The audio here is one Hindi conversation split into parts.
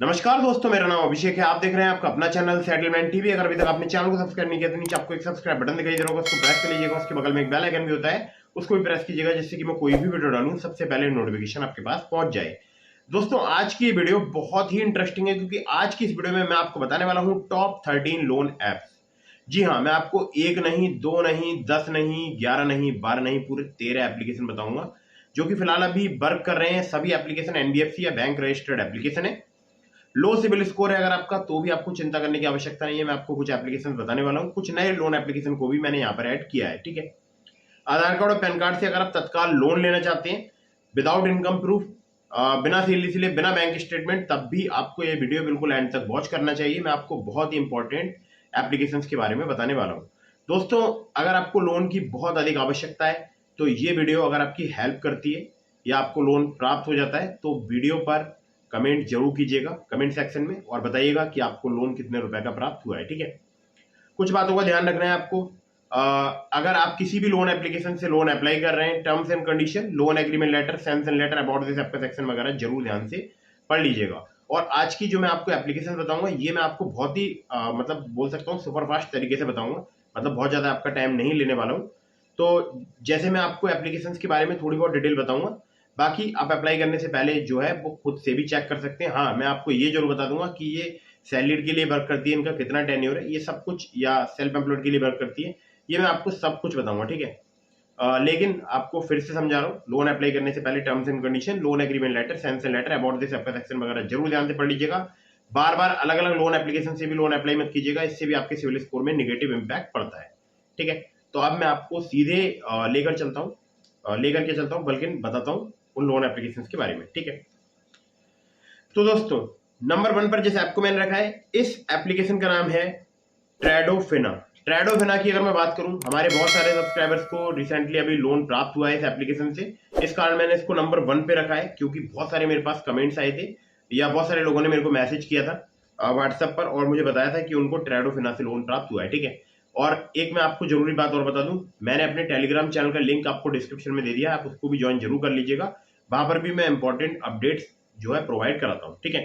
नमस्कार दोस्तों, मेरा नाम अभिषेक है। आप देख रहे हैं आपका अपना चैनल सेटलमेंट टीवी। अगर अभी तक आपने चैनल को सब्सक्राइब नहीं किया तो नीचे आपको एक सब्सक्राइब बटन दिखाई दे रहा होगा, उसको प्रेस कर लीजिएगा। उसके बगल में एक बेल आइकन भी होता है, उसको भी प्रेस कीजिएगा, जिससे कि मैं कोई भी वीडियो डालूं सबसे पहले नोटिफिकेशन आपके पास पहुंच जाए। दोस्तों, आज की ये वीडियो बहुत ही इंटरेस्टिंग है, क्योंकि आज की इस वीडियो में मैं आपको बताने वाला हूं टॉप 13 लोन एप्स। जी हाँ, मैं आपको एक नहीं, दो नहीं, 10 नहीं, 11 नहीं, 12 नहीं, पूरे 13 एप्लीकेशन बताऊंगा, जो कि फिलहाल अभी वर्क कर रहे हैं। सभी एप्लीकेशन एनबीएफसी या बैंक रजिस्टर्ड एप्लीकेशन है। लो सिविल स्कोर है अगर आपका, तो भी आपको चिंता करने की आवश्यकता नहीं है। मैं आपको कुछ एप्लीकेशन बताने वाला हूं, कुछ नए लोन एप्लीकेशन को भी मैंने यहाँ पर ऐड किया है। ठीक है, आधार कार्ड और पैन कार्ड से अगर आप तत्काल लोन लेना चाहते हैं विदाउट इनकम प्रूफ, बिना सील सिले, बिना बैंक स्टेटमेंट, तब भी आपको ये वीडियो बिल्कुल एंड तक वॉच करना चाहिए। मैं आपको बहुत ही इंपॉर्टेंट एप्लीकेशंस के बारे में बताने वाला हूं। दोस्तों, अगर आपको लोन की बहुत अधिक आवश्यकता है तो ये वीडियो अगर आपकी हेल्प करती है या आपको लोन प्राप्त हो जाता है, तो वीडियो पर कमेंट जरूर कीजिएगा कमेंट सेक्शन में, और बताइएगा कि आपको लोन कितने रुपए का प्राप्त हुआ है। ठीक है, कुछ बातों का ध्यान रखना है आपको। अगर आप किसी भी लोन एप्लीकेशन से लोन अप्लाई कर रहे हैं, terms and condition, loan agreement letter, sanction letter, about this आपका सेक्शन वगैरह जरूर ध्यान से पढ़ लीजिएगा। और आज की जो मैं आपको एप्लीकेशन बताऊंगा, ये मैं आपको बहुत ही मतलब बोल सकता हूँ सुपरफास्ट तरीके से बताऊंगा, मतलब बहुत ज्यादा आपका टाइम नहीं लेने वाला हूँ। तो जैसे मैं आपको एप्लीकेशन के बारे में थोड़ी बहुत डिटेल बताऊंगा, बाकी आप अप्लाई करने से पहले जो है वो खुद से भी चेक कर सकते हैं। हाँ, मैं आपको ये जरूर बता दूंगा कि ये सैलरीड के लिए वर्क करती है, इनका कितना टेन्योर है, ये सब कुछ, या सेल्फ एम्प्लॉयड के लिए वर्क करती है, ये मैं आपको सब कुछ बताऊंगा। ठीक है, लेकिन आपको फिर से समझा रहा हूँ, लोन अप्लाई करने से पहले terms and condition, loan agreement letter, sanction letter, about this आपका सेक्शन वगैरह जरूर ध्यान से पढ़ लीजिएगा। बार बार अलग अलग लोन एप्लीकेशन से भी लोन अप्लाई मत कीजिएगा, इससे भी आपके सिविल स्कोर में निगेटिव इंपैक्ट पड़ता है। ठीक है, तो अब मैं आपको सीधे लेकर चलता हूँ, लेकर के चलता हूँ, बल्कि बताता हूँ उन लोन एप्लीकेशन के बारे में। ठीक है, तो दोस्तों, नंबर 1 पर जिस ऐप को मैंने रखा है, इस एप्लीकेशन का नाम है ट्रेडोफिना। ट्रेडोफिना की अगर मैं बात करूं, हमारे बहुत सारे सब्सक्राइबर्स को रिसेंटली अभी लोन प्राप्त हुआ है इस एप्लीकेशन से। इस कारण मैंने इसको नंबर 1 पे रखा है, क्योंकि बहुत सारे मेरे पास कमेंट्स आए थे, या बहुत सारे लोगों ने मेरे को मैसेज किया था व्हाट्सएप पर, और मुझे बताया था कि उनको ट्रेडोफिना से लोन प्राप्त हुआ है। ठीक है, और एक मैं आपको जरूरी बात और बता दूं, मैंने अपने टेलीग्राम चैनल का लिंक आपको डिस्क्रिप्शन में दे दिया है, आप उसको भी ज्वाइन जरूर कर लीजिएगा। वहां पर भी मैं इंपॉर्टेंट अपडेट्स जो है प्रोवाइड कराता हूँ। ठीक है,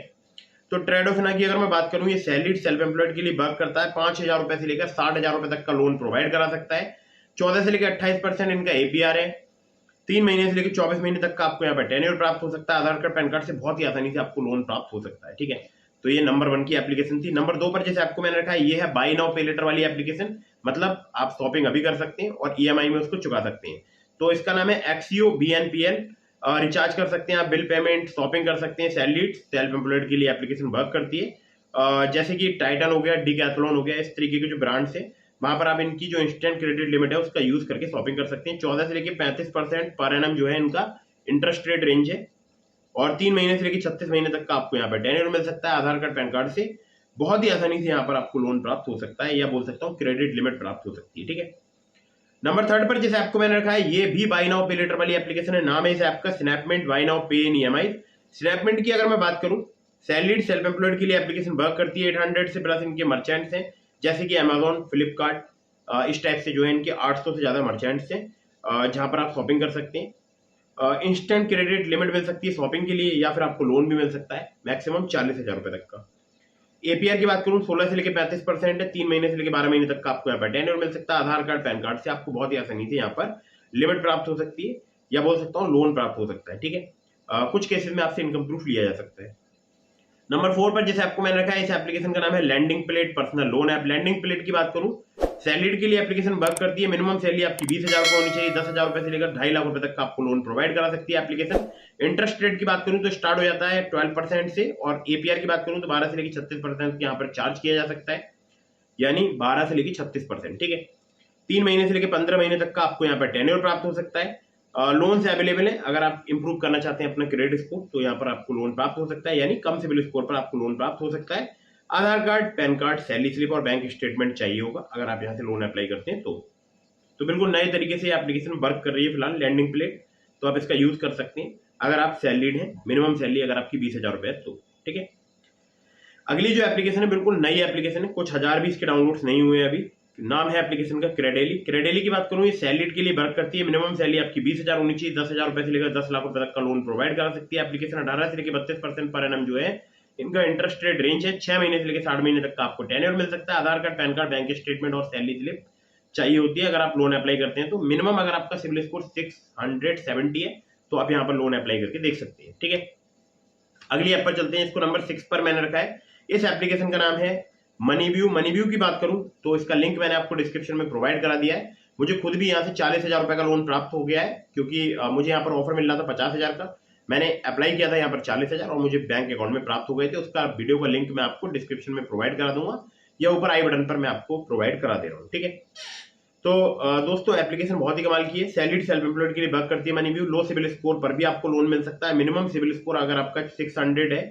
तो ट्रेडोफिना की अगर मैं बात करूं, ये सैलरीड सेल्फ एम्प्लॉयड के लिए वर्क करता है। 5,000 रुपए से लेकर 60,000 रुपए तक का लोन प्रोवाइड करा सकता है। 14 से लेकर 28% इनका एपीआर है। 3 महीने से लेकर 24 महीने तक का आपको यहाँ पर टेन्योर प्राप्त हो सकता है। आधार कार्ड पैन कार्ड से बहुत ही आसानी से आपको लोन प्राप्त हो सकता है। ठीक है, तो ये नंबर 1 की एप्लीकेशन थी। नंबर 2 पर जैसे आपको मैंने रखा है, ये है बाई नाउ पे लेटर वाली एप्लीकेशन, मतलब आप शॉपिंग अभी कर सकते हैं और ईएमआई में उसको चुका सकते हैं। तो इसका नाम है एक्सीओ बीएनपीएल। रिचार्ज कर सकते हैं आप, बिल पेमेंट, शॉपिंग कर सकते हैं। सैलरीड सेल्फ एम्प्लॉयड के लिए एप्लीकेशन वर्क करती है। जैसे कि टाइटन हो गया, डिकैथलॉन हो गया, इस तरीके के जो ब्रांड्स है, वहां पर आप इनकी जो इंस्टेंट क्रेडिट लिमिट है उसका यूज करके शॉपिंग कर सकते हैं। 14 से लेकर 35% पर एनम जो है इनका इंटरेस्ट रेट रेंज है, और 3 महीने से लेकर 36 महीने तक का आपको यहाँ पर टेन्योर मिल सकता है। आधार कार्ड पैन कार्ड से बहुत ही आसानी से यहाँ पर आपको लोन प्राप्त हो सकता है, या बोल सकता हूँ क्रेडिट लिमिट प्राप्त हो सकती है। ठीक है, नंबर 3 पर जिस ऐप को मैंने रखा है, ये भी बाई नाउ पे लेटर वाली एप्लीकेशन है। नाम है इस ऐप का स्नैपमेंट बाई नाउ पे इन ईएमआई। स्नैपमेंट की अगर मैं बात करूं, सैलरीड सेल्फ एम्प्लॉयड के लिए एप्लीकेशन वर्क करती है। 800 से प्लस इनके मर्चेंट्स हैं, जैसे कि अमेजोन, फ्लिपकार्ट, इस टाइप से जो है इनके 800 से ज्यादा मर्चेंट्स हैं, जहां पर आप शॉपिंग कर सकते हैं। इंस्टेंट क्रेडिट लिमिट मिल सकती है शॉपिंग के लिए, या फिर आपको लोन भी मिल सकता है मैक्सिमम 40,000 रुपए तक का। एपीआर की बात करूं, 16 से लेकर 35% है। 3 महीने से लेकर 12 महीने तक का आपको यहाँ पर टेन्योर मिल सकता है। आधार कार्ड पैन कार्ड से आपको बहुत ही आसानी से यहाँ पर लिमिट प्राप्त हो सकती है, या बोल सकता हूँ लोन प्राप्त हो सकता है। ठीक है, कुछ केसेस में आपसे इनकम प्रूफ लिया जा सकता है। नंबर 4 पर जैसे आपको मैंने रखा है, इस एप्लीकेशन का नाम है Lending Plate personal loan app. Lending Plate की बात करूं, सैलरीड के लिए एप्लीकेशन वर्क करती है। मिनिमम सैलरी आपकी 20,000 को होनी चाहिए। 10,000 रुपए से लेकर 2.5 लाख रुपए तक का आपको लोन प्रोवाइड करा सकती है एप्लीकेशन। इंटरेस्ट रेट की बात करूं तो स्टार्ट हो जाता है 12% से, और एपीआर की बात करूं तो 12 से लेकर 36% यहाँ पर चार्ज किया जा सकता है, यानी 12 से लेकर 36%। ठीक है, 3 महीने से लेकर 15 महीने तक का आपको यहाँ पर टेन्योर प्राप्त हो सकता है। लोन से अवेलेबल है। अगर आप इंप्रूव करना चाहते हैं अपना क्रेडिट स्कोर, तो यहाँ पर आपको लोन प्राप्त हो सकता है, यानी कम सिविल स्कोर पर आपको लोन प्राप्त हो सकता है। Aadhaar card, PAN card, salary slip और बैंक स्टेटमेंट चाहिए होगा अगर आप यहाँ से लोन अप्लाई करते हैं तो बिल्कुल नए तरीके से एप्लीकेशन वर्क कर रही है फिलहाल लैंडिंग प्लेट, तो आप इसका यूज कर सकते हैं अगर आप सैलरीड हैं। मिनिमम सैलरी अगर आपकी 20,000 रुपए है तो। ठीक है, अगली जो एप्लीकेशन है बिल्कुल नई एप्लीकेशन है, कुछ हजार भी इसके डाउनलोड्स नहीं हुए अभी। नाम है एप्लीकेशन का क्रेडेली। क्रेडेली की बात करूं, ये सैलरीड के लिए वर्क करती है। मिनिमम सैलरी आपकी 20,000 होनी चाहिए। 10,000 रुपए से लेकर 10 लाख रुपए तक का लोन प्रोवाइड करा सकती है एप्लीकेशन। 18 से लेकर 32% पर एनम जो है इनका इंटरेस्ट रेट रेंज है 6 महीने से लेकर 60 महीने तक का आपको टेन्योर मिल सकता है। Aadhaar card, PAN card, bank statement और सैलरी स्लिप चाहिए होती है अगर आप लोन अप्लाई करते हैं। तो मिनिमम अगर आपका सिविल स्कोर 670 है तो आप यहाँ पर लोन अप्लाई करके देख सकते हैं। ठीक है, अगली ऐप पर चलते हैं। इसको नंबर 6 पर मैंने रखा है। इस एप्लीकेशन का नाम है मनीव्यू। मनीव्यू की बात करूं तो इसका लिंक मैंने आपको डिस्क्रिप्शन में प्रोवाइड करा दिया है। मुझे खुद भी यहाँ से 40,000 रुपए का लोन प्राप्त हो गया है, क्योंकि मुझे यहाँ पर ऑफर मिल रहा था 50,000 का। मैंने अप्लाई किया था यहाँ पर 40,000 और मुझे बैंक अकाउंट में प्राप्त हो गए थे। उसका वीडियो का लिंक मैं आपको डिस्क्रिप्शन में प्रोवाइड करा दूंगा या ऊपर आई बटन पर मैं आपको प्रोवाइड करा दे रहा हूँ। ठीक है, तो दोस्तों एप्लीकेशन बहुत ही कमाल की है। सैलरीड सेल्फ एम्प्लॉयड के लिए वर्क करती है मनीव्यू। लो सिविल स्कोर पर भी आपको लोन मिल सकता है। मिनिमम सिविल स्कोर अगर आपका 600 है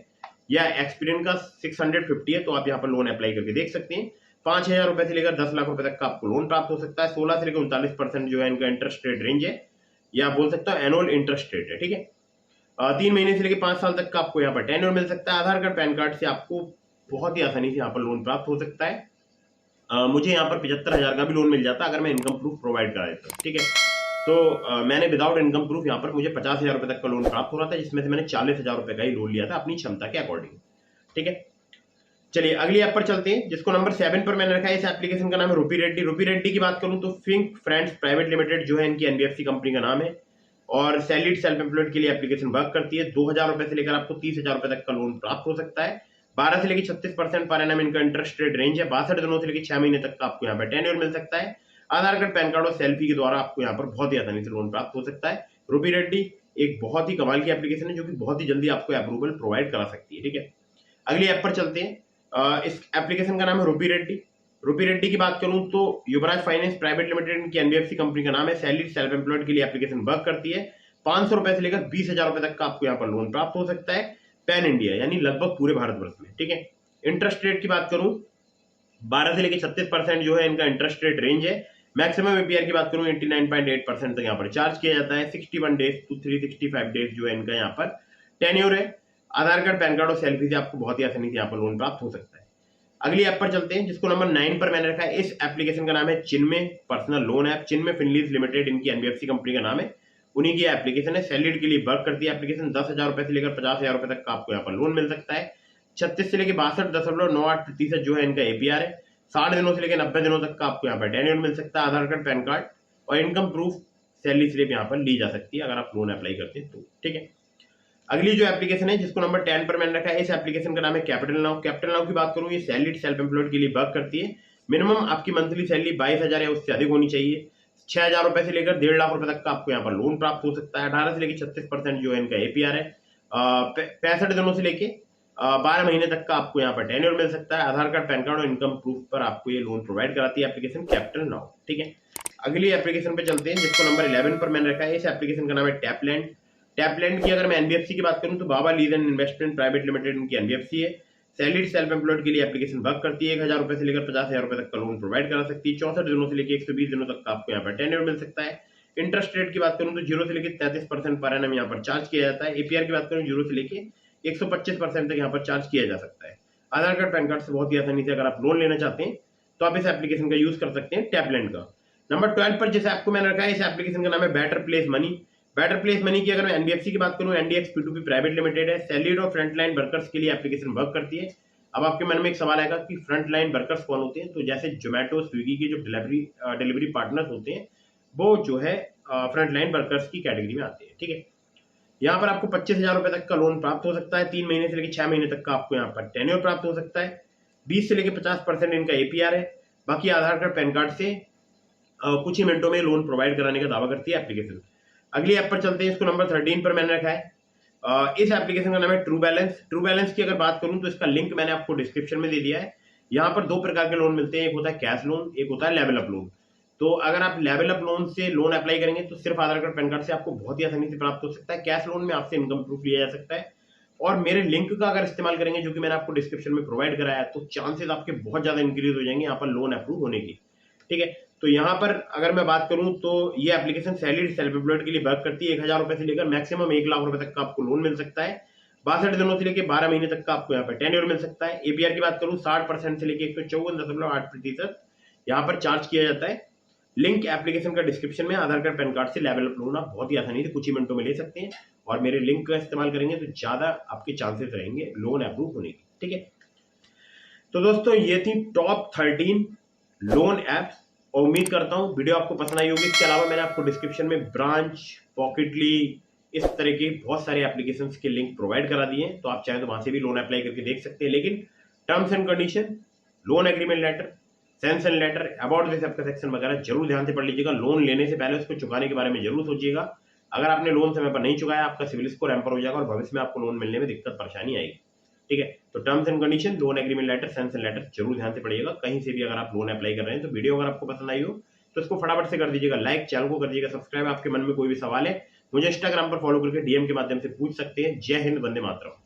या एक्सपीरियंस का 650 है तो आप यहाँ पर लोन अप्लाई करके देख सकते हैं। 5,000 रुपए से लेकर 10 लाख रुपए तक का आपको लोन प्राप्त हो सकता है। 16 से लेकर 39% जो है इनका इंटरेस्ट रेट रेंज है, या बोल सकता है एनुअल इंटरेस्ट रेट है। ठीक है, 3 महीने से लेकर 5 साल तक का आपको यहाँ पर टेन्योर मिल सकता है। आधार कार्ड, पैन कार्ड से आपको बहुत ही आसानी से यहाँ पर लोन प्राप्त हो सकता है। मुझे यहाँ पर 75,000 का भी लोन मिल जाता अगर मैं इनकम प्रूफ प्रोवाइड करा देता हूँ। ठीक है, तो मैंने विदाउट इनकम प्रूफ यहाँ पर मुझे 50,000 रुपए तक का लोन प्राप्त हो रहा था, जिसमें से मैंने 40,000 रुपए का ही लोन लिया था अपनी क्षमता के अकॉर्डिंग। ठीक है, चलिए अगली ऐप पर चलते हैं, जिसको नंबर 7 पर मैंने रखा है। इस एप्लीकेशन का नाम है रूपी रेड्डी। रूपी रेड्डी की बात करूं तो थिंक फ्रेंड्स प्राइवेट लिमिटेड जो है इनकी एनबीएफसी कंपनी का नाम है और सैलरीड सेल्फ एम्प्लॉयड के लिए एप्लीकेशन वर्क करती है। 2,000 रुपए से लेकर आपको 30,000 रुपए तक का लोन प्राप्त हो सकता है। 12 से लेकर 36% पर एनम इनका इंटरेस्ट रेट रेंज है। 62 दिनों से लेकर 6 महीने तक का आपको यहाँ पर टेन्योर मिल सकता है। आधार कार्ड, पैन कार्ड और सेल्फी के द्वारा आपको यहाँ पर बहुत ही आसानी से लोन प्राप्त हो सकता है। रूपी रेड्डी एक बहुत ही कमाल की एप्लीकेशन है जो कि बहुत ही जल्दी आपको अप्रूवल प्रोवाइड करा सकती है। ठीक है, अगली ऐप पर चलते हैं। इस एप्लीकेशन का नाम है रूपी रेड्डी। रूपी रेड्डी की बात करूं तो युवराज फाइनेंस प्राइवेट लिमिटेड की एनबीएफसी कंपनी का नाम है। सैलरी सेल्फ एम्प्लॉयड के लिए एप्लीकेशन वर्क करती है। 500 रुपए से लेकर 20,000 रुपए तक का आपको यहाँ पर लोन प्राप्त हो सकता है पैन इंडिया यानी लगभग पूरे भारतवर्ष में। ठीक है, इंटरेस्ट रेट की बात करूं 12 से लेकर 36% जो है इनका इंटरेस्ट रेट रेंज है। मैक्सिमम एपीआर की बात करूं 89.8% तक यहाँ पर चार्ज किया जाता है। 61 डेज टू 365 डेज जो है इनका यहाँ पर टेन्योर है। आधार कार्ड, पैन कार्ड और सेल्फी से आपको बहुत ही आसानी से यहाँ पर लोन प्राप्त हो सकता है। अगली ऐप पर चलते हैं, जिसको नंबर 9 पर मैंने रखा है। इस एप्लीकेशन का नाम है चिन्मय पर्सनल लोन ऐप। चिन्मय फिनलीज लिमिटेड इनकी एनबीएफसी कंपनी का नाम है, उन्हीं की एप्लीकेशन है। सैलरीड के लिए वर्क करती है एप्लीकेशन। 10,000 रुपए से लेकर 50,000 रुपए तक का आपको यहाँ पर लोन मिल सकता है। 36 से लेकर 62.98% जो है इनका एपीआर है। 60 दिनों से लेकर 90 दिनों तक का आपको यहाँ पर टेन्योर मिल सकता है। आधार कार्ड, पैन कार्ड और इनकम प्रूफ सैलरी स्लिप यहाँ पर ली जा सकती है अगर आप लोन अप्लाई करते हैं तो। ठीक है, अगली जो एप्लीकेशन है जिसको नंबर 10 पर मैंने रखा है, इस एप्लीकेशन का नाम है कैपिटल नाउ। कैपिटल नाउ की बात करूं ये सैलरीड सेल्फ एम्प्लॉयड के लिए वर्क करती है। मिनिमम आपकी मंथली सैलरी 22,000 या उससे अधिक होनी चाहिए। 6,000 रुपए से लेकर 1.5 लाख रुपए तक का आपको यहाँ पर लोन प्राप्त हो सकता है। 18 से लेकर 36% जो है इनका एपीआर है। 65 दिनों से लेकर 12 महीने तक का आपको यहाँ पर टेन्योर मिल सकता है। आधार कार्ड, पैन कार्ड और इनकम प्रूफ पर आपको ये लोन प्रोवाइड कराती है एप्लीकेशन कैपिटल नाउ। ठीक है, अगली एप्लीकेशन पे चलते हैं जिसको नंबर 11 पर मैंने रखा है। इस एप्लीकेशन का नाम है टैपलैंड। टैपलैंड की अगर मैं एनबीएफसी की बात करूं तो Baba lease and investment private limited इनकी एनबीएफसी है। सैलरीड सेल्फ एम्प्लॉयड के लिए एप्लीकेशन वर्क करती है। 1,000 रुपए से लेकर 50,000 रुपए तक का लोन प्रोवाइड करा सकती है। 64 दिनों से लेकर 120 दिनों तक का आपको यहाँ पर टेन्योर मिल सकता है। इंटरेस्ट रेट की बात करूं तो 0 से लेकर 33% पर एनम यहाँ पर चार्ज किया जाता है। एपीआर की बात करूं 0 से लेकर 125% तक यहाँ पर चार्ज किया जा सकता है। आधार कार्ड, पैन कार्ड से बहुत ही आसानी से अगर आप लोन लेना चाहते हैं तो आप इस एप्लीकेशन का यूज कर सकते हैं टैपलैंड का। नंबर 12 पर जिस ऐप को मैंने रखा है, इस एप्लीकेशन का नाम है better place money. Better place money की अगर मैं एनबीएफसी की बात करूं एनडीएक्स P2P प्राइवेट लिमिटेड है। सैलरीड और फ्रंटलाइन वर्कर्स के लिए एप्लीकेशन वर्क करती है। अब आपके मन में एक सवाल आएगा कि फ्रंटलाइन वर्कर्स कौन होते हैं, तो जैसे जोमेटो, स्विगी के जो डिलीवरी पार्टनर्स होते हैं वो जो है फ्रंटलाइन वर्कर्स की कैटेगरी में आते हैं। ठीक है, यहाँ पर आपको 25,000 रुपए तक का लोन प्राप्त हो सकता है। 3 महीने से लेकर 6 महीने तक का आपको यहाँ पर टेन्योर प्राप्त हो सकता है। 20 से लेकर 50% इनका एपीआर है। बाकी आधार कार्ड, पैन कार्ड से कुछ ही मिनटों में लोन प्रोवाइड कराने का दावा करती है एप्लीकेशन। अगली ऐप पर चलते हैं, इसको नंबर 13 पर मैंने रखा है। इस एप्लीकेशन का नाम है ट्रू बैलेंस। ट्रू बैलेंस की अगर बात करूं तो इसका लिंक मैंने आपको डिस्क्रिप्शन में दे दिया है। यहाँ पर 2 प्रकार के लोन मिलते हैं, एक होता है कैश लोन, एक होता है लेवल अप लोन। तो अगर आप लेवल अप लोन से लोन अप्लाई करेंगे तो सिर्फ आधार कार्ड, पैन कार्ड से आपको बहुत ही आसानी से प्राप्त हो सकता है। कैश लोन में आपसे इनकम प्रूफ लिया जा सकता है और मेरे लिंक का अगर इस्तेमाल करेंगे जो कि मैंने आपको डिस्क्रिप्शन में प्रोवाइड कराया है तो चांसेस आपके बहुत ज्यादा इंक्रीज हो जाएंगे यहाँ पर लोन अप्रूव होने की। ठीक है, तो यहाँ पर अगर मैं बात करूं तो ये एप्लीकेशन सैलरीड सेल्फ एम्प्लॉयड के लिए वर्क करती है। 1,000 रुपए से लेकर मैक्सिमम 1 लाख रुपए तक का आपको लोन मिल सकता है। 62 दिनों से लेकर 12 महीने तक का आपको यहाँ पर टेन्योर मिल सकता है। एपीआर की बात करूं 60% से लेकर 154.8% यहाँ पर चार्ज किया जाता है। लिंक एप्लीकेशन का डिस्क्रिप्शन में। आधार कार्ड, पैन कार्ड से लेवल अप लोन आप बहुत ही आसानी से कुछ ही मिनटों में ले सकते हैं और मेरे लिंक का इस्तेमाल करेंगे तो ज़्यादा आपके चांसेस रहेंगे लोन अप्रूव होने की। ठीक है, तो दोस्तों ये थी टॉप 13 लोन ऐप्स और उम्मीद करता हूँ वीडियो आपको पसंद आई होगी। इसके अलावा मैंने आपको डिस्क्रिप्शन में ब्रांच, पॉकेटली, इस तरह के बहुत सारे एप्लीकेशंस के लिंक प्रोवाइड करा दिए हैं, तो आप चाहें तो वहां से भी लोन अप्लाई करके देख सकते हैं। लेकिन terms and condition, loan agreement letter, sanction letter, about this app का सेक्शन वगैरह जरूर ध्यान से पढ़ लीजिएगा। लोन लेने से पहले उसको चुकाने के बारे में जरूर सोचिएगा। अगर आपने लोन समय पर नहीं चुकाया, आपका सिविल स्कोर एम्पर हो जाएगा और भविष्य में आपको लोन मिलने में दिक्कत परेशानी आएगी। ठीक है, तो terms and condition, loan agreement letter, sanction letter जरूर ध्यान से पढ़िएगा। कहीं से भी अगर आप लोन अप्लाई कर रहे हैं तो वीडियो अगर आपको पसंद आई हो तो इसको फटाफट से कर दीजिएगा लाइक, चैनल को कर दीजिएगा सब्सक्राइब। आपके मन में कोई भी सवाल है मुझे इंस्टाग्राम पर फॉलो करके डीएम के माध्यम से पूछ सकते हैं। जय हिंद, वंदे मातरम।